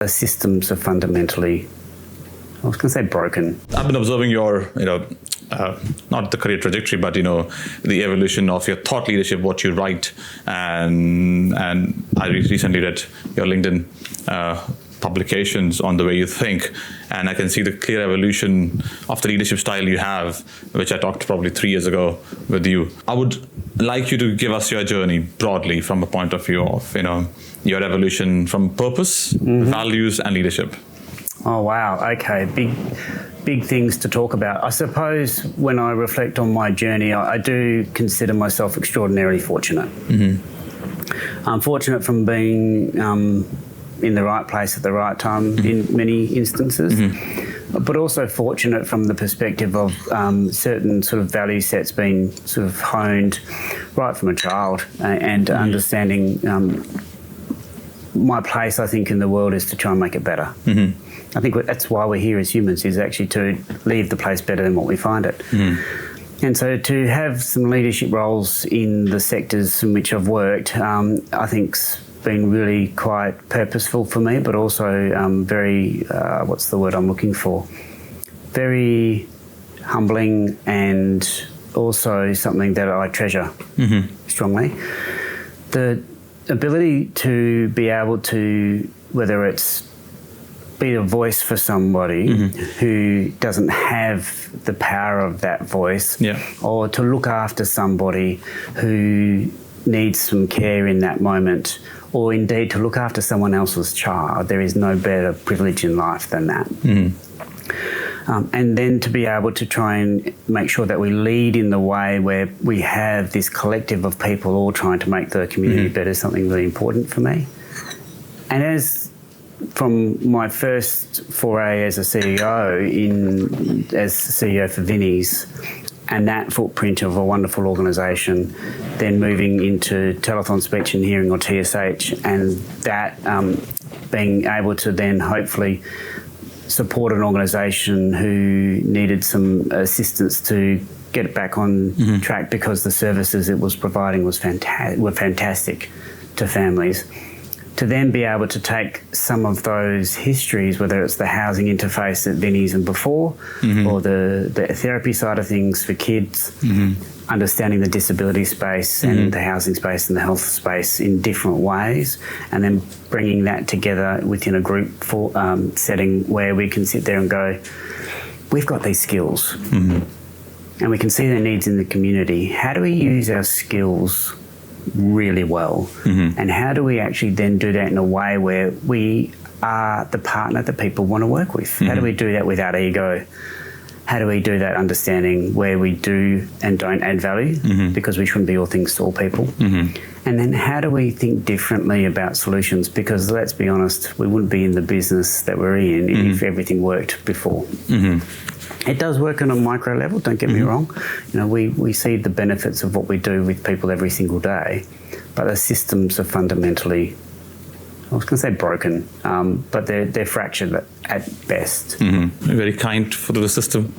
The systems are fundamentally, I was going to say broken. I've been observing your, not the career trajectory, but the evolution of your thought leadership, what you write, and I recently read your LinkedIn publications on the way you think, and I can see the clear evolution of the leadership style you have, which I talked probably 3 years ago with you. I would like you to give us your journey broadly from a point of view of your evolution from purpose, values, and leadership. Oh wow, okay, big things to talk about. I suppose when I reflect on my journey, I do consider myself extraordinarily fortunate. I'm fortunate from being in the right place at the right time in many instances, but also fortunate from the perspective of certain sort of value sets being sort of honed right from a child, and understanding my place, I think, in the world is to try and make it better. I think that's why we're here as humans, is actually to leave the place better than what we find it. And so to have some leadership roles in the sectors in which I've worked, I think's been really quite purposeful for me, but also very, what's the word I'm looking for? Very humbling, and also something that I treasure strongly. The ability to be able to, whether it's be a voice for somebody who doesn't have the power of that voice, or to look after somebody who needs some care in that moment, or indeed to look after someone else's child. There is no better privilege in life than that. And then to be able to try and make sure that we lead in the way where we have this collective of people all trying to make the community better is something really important for me. And from my first foray as a CEO, as CEO for Vinnie's, and that footprint of a wonderful organisation, then moving into telethon, speech and hearing, or TSH, and that being able to then hopefully support an organisation who needed some assistance to get it back on track, because the services it was providing were fantastic to families. To then be able to take some of those histories, whether it's the housing interface at Vinnie's and before, or the therapy side of things for kids, understanding the disability space and the housing space and the health space in different ways, and then bringing that together within a group setting where we can sit there and go, we've got these skills and we can see their needs in the community. How do we use our skills really well, and how do we actually then do that in a way where we are the partner that people want to work with? How do we do that without ego? How do we do that understanding where we do and don't add value, because we shouldn't be all things to all people? And then how do we think differently about solutions? Because let's be honest, we wouldn't be in the business that we're in if everything worked before. It does work on a micro level, don't get me wrong. We see the benefits of what we do with people every single day, but the systems are fundamentally, I was going to say broken, but they're fractured at best. Very kind for the system.